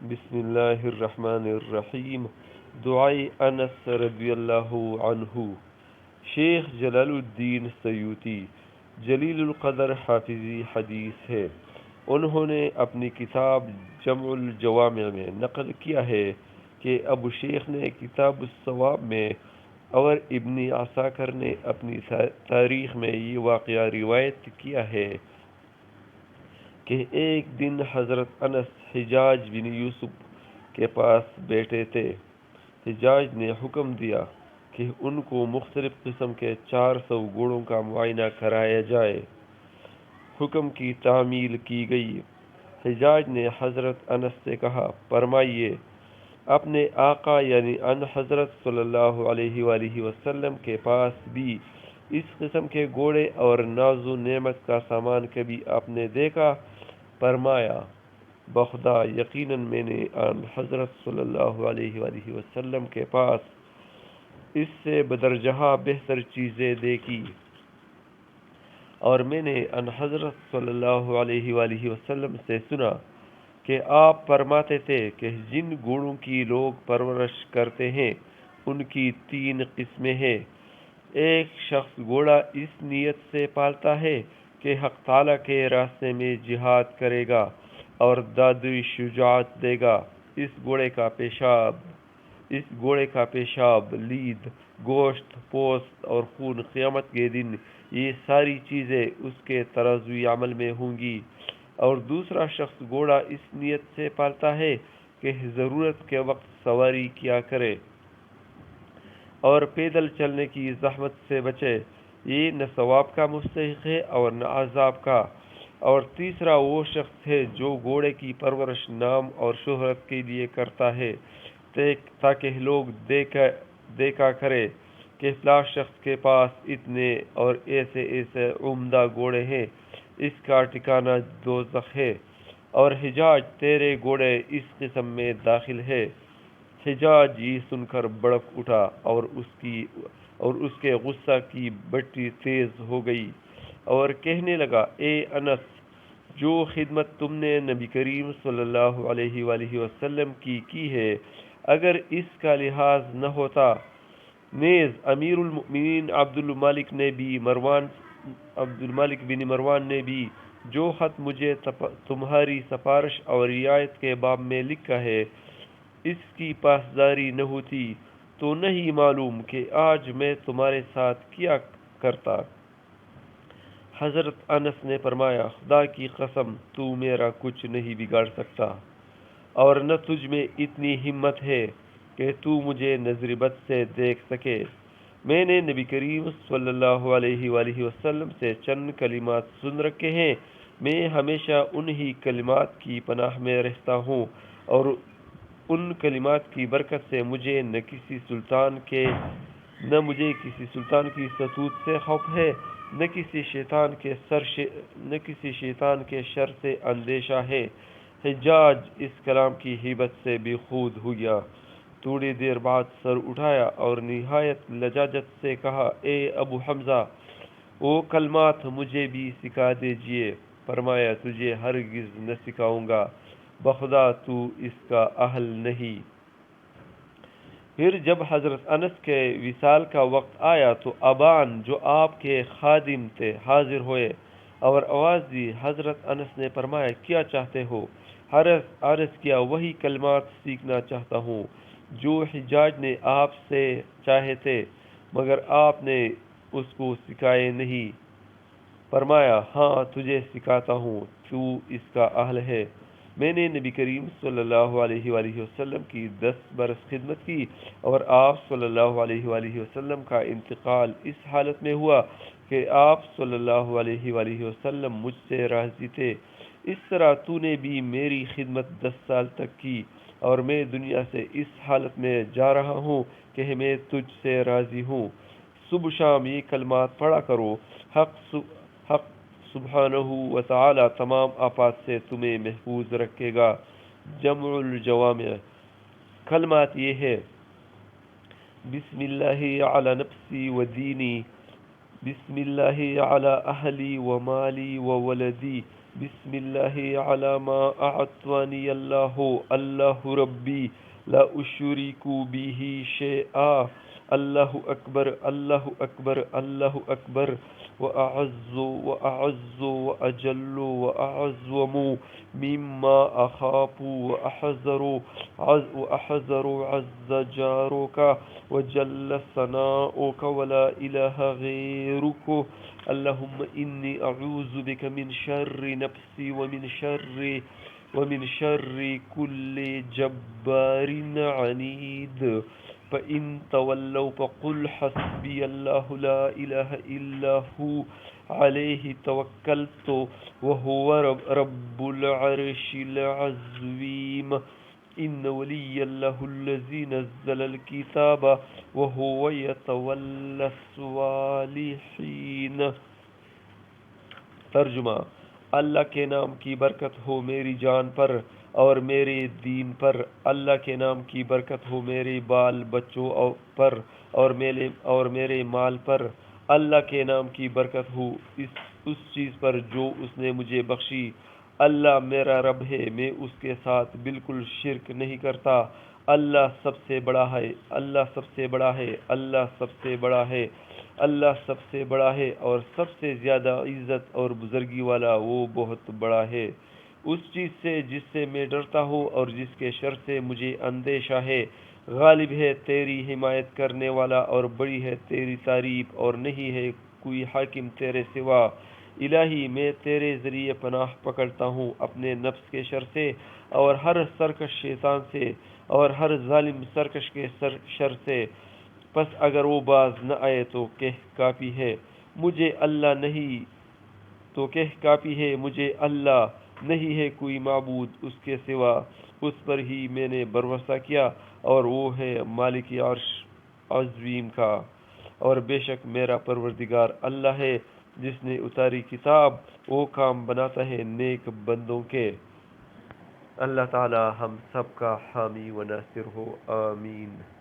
بسم اللہ الرحمن الرحیم۔ دعائے انس رضی اللہ عنہ۔ شیخ جلال الدین سیوطی جلیل القدر حافظی حدیث ہے۔ انہوں نے اپنی کتاب جمع الجوامع میں نقل کیا ہے کہ ابو شیخ نے کتاب الثواب میں اور ابن عساکر نے اپنی تاریخ میں یہ واقعہ روایت کیا ہے کہ ایک دن حضرت انس حجاج بن یوسف کے پاس بیٹھے تھے۔ حجاج نے حکم دیا کہ ان کو مختلف قسم کے 400 گھوڑوں کا معائنہ کرایا جائے۔ حکم کی تعمیل کی گئی۔ حجاج نے حضرت انس سے کہا، فرمائیے اپنے آقا یعنی ان حضرت صلی اللہ علیہ وآلہ وسلم کے پاس بھی اس قسم کے گھوڑے اور ناز و نعمت کا سامان کبھی آپ نے دیکھا؟ فرمایا، بخدا یقیناً میں نے ان حضرت صلی اللہ علیہ وآلہ وسلم کے پاس اس سے بدرجہ بہتر چیزیں دیکھی، اور میں نے ان حضرت صلی اللہ علیہ وآلہ وسلم سے سنا کہ آپ فرماتے تھے کہ جن گھوڑوں کی لوگ پرورش کرتے ہیں ان کی 3 قسمیں ہیں۔ ایک شخص گھوڑا اس نیت سے پالتا ہے کہ حق تعالیٰ کے راستے میں جہاد کرے گا اور دادی شجاعت دے گا۔ اس گھوڑے کا پیشاب، لید، گوشت، پوست اور خون قیامت کے دن یہ ساری چیزیں اس کے ترازوی عمل میں ہوں گی۔ اور دوسرا شخص گھوڑا اس نیت سے پالتا ہے کہ ضرورت کے وقت سواری کیا کرے اور پیدل چلنے کی زحمت سے بچے، یہ نہ ثواب کا مستحق ہے اور نہ عذاب کا۔ اور تیسرا وہ شخص ہے جو گھوڑے کی پرورش نام اور شہرت کے لیے کرتا ہے تاکہ لوگ دیکھا کرے کہ فلاں شخص کے پاس اتنے اور ایسے عمدہ گھوڑے ہیں، اس کا ٹھکانہ دوزخ ہے، اور حجاج تیرے گھوڑے اس قسم میں داخل ہے۔ حجاج یہ سن کر بڑک اٹھا اور اس کے غصہ کی بٹی تیز ہو گئی اور کہنے لگا، اے انس، جو خدمت تم نے نبی کریم صلی اللہ علیہ وآلہ وسلم کی ہے، اگر اس کا لحاظ نہ ہوتا، نیز امیر المؤمنین عبد الملک بن مروان نے بھی جو خط مجھے تمہاری سفارش اور رعایت کے باب میں لکھا ہے، اس کی پاسداری نہ ہوتی تو نہیں معلوم کہ آج میں تمہارے ساتھ کیا کرتا۔ حضرت انس نے فرمایا، خدا کی قسم تو میرا کچھ نہیں بگاڑ سکتا، اور نہ تجھ میں اتنی ہمت ہے کہ تو مجھے نظر بد سے دیکھ سکے۔ میں نے نبی کریم صلی اللہ علیہ وآلہ وسلم سے چند کلمات سن رکھے ہیں، میں ہمیشہ انہی کلمات کی پناہ میں رہتا ہوں، اور ان کلمات کی برکت سے مجھے کسی سلطان کی ستوت سے خوف ہے، نہ کسی شیطان کے شر سے اندیشہ ہے۔ حجاج اس کلام کی ہیبت سے بے خود ہو گیا، تھوڑی دیر بعد سر اٹھایا اور نہایت لجاجت سے کہا، اے ابو حمزہ، وہ کلمات مجھے بھی سکھا دیجئے۔ فرمایا، تجھے ہرگز نہ سکھاؤں گا، بخدا تو اس کا اہل نہیں۔ پھر جب حضرت انس کے وصال کا وقت آیا تو ابان جو آپ کے خادم تھے حاضر ہوئے اور آواز دی۔ حضرت انس نے فرمایا، کیا چاہتے ہو؟ عرض کیا، وہی کلمات سیکھنا چاہتا ہوں جو حجاج نے آپ سے چاہے تھے مگر آپ نے اس کو سکھائے نہیں۔ فرمایا، ہاں تجھے سکھاتا ہوں، تو اس کا اہل ہے۔ میں نے نبی کریم صلی اللہ علیہ وآلہ وسلم کی 10 برس خدمت کی، اور آپ صلی اللہ علیہ وآلہ وسلم کا انتقال اس حالت میں ہوا کہ آپ صلی اللہ علیہ وآلہ وسلم مجھ سے راضی تھے۔ اس طرح تو نے بھی میری خدمت 10 سال تک کی، اور میں دنیا سے اس حالت میں جا رہا ہوں کہ میں تجھ سے راضی ہوں۔ صبح شام یہ کلمات پڑھا کرو، حق سبحانہ وتعالی تمام آفات سے تمہیں محفوظ رکھے گا۔ جمع الجوامع کلمات یہ ہے، بسم اللہ علی نفسی و دینی، بسم اللہ علی اہلی و مالی و ولدی، بسم اللہ علی ما اعطانی اللہ ربی لا اشرک به شیئا، اللہ اکبر اللہ اکبر اللہ اکبر، وأعز وأعظم مما أخاف وأحذر عز جارك وجل ثناؤك ولا إله غيرك. اللهم إني أعوذ بك من شر نفسي ومن شر كل جبار عنيد. فإن تولوا فقل حسبي الله لا إله إلا هو عليه توكلت وهو رب العرش العظيم. إن ولي الله الذي نزل الكتاب وهو يتولى الصالحين. ترجمہ: اللہ کے نام کی برکت ہو میری جان پر اور میرے دین پر، اللہ کے نام کی برکت ہو میرے بال بچوں پر اور میرے مال پر، اللہ کے نام کی برکت ہو اس چیز پر جو اس نے مجھے بخشی. اللہ میرا رب ہے، میں اس کے ساتھ بالکل شرک نہیں کرتا. اللہ سب سے بڑا ہے، اللہ سب سے بڑا ہے، اللہ سب سے بڑا ہے، اللہ سب سے بڑا ہے اور سب سے زیادہ عزت اور بزرگی والا وہ بہت بڑا ہے. اس چیز سے جس سے میں ڈرتا ہوں اور جس کے شر سے مجھے اندیشہ ہے. غالب ہے تیری حمایت کرنے والا اور بڑی ہے تیری تعریف اور نہیں ہے کوئی حاکم تیرے سوا. الہی میں تیرے ذریعے پناہ پکڑتا ہوں اپنے نفس کے شر سے اور ہر سرکش شیطان سے اور ہر ظالم سرکش کے شر سے. پس اگر وہ باز نہ آئے تو کہہ کافی ہے مجھے اللہ نہیں ہے کوئی معبود اس کے سوا. اس پر ہی میں نے بھروسہ کیا اور وہ ہے مالک عرش عظیم کا. اور بے شک میرا پروردگار اللہ ہے جس نے اتاری کتاب، وہ کام بناتا ہے نیک بندوں کے. اللہ تعالی ہم سب کا حامی و ناصر ہو، آمین.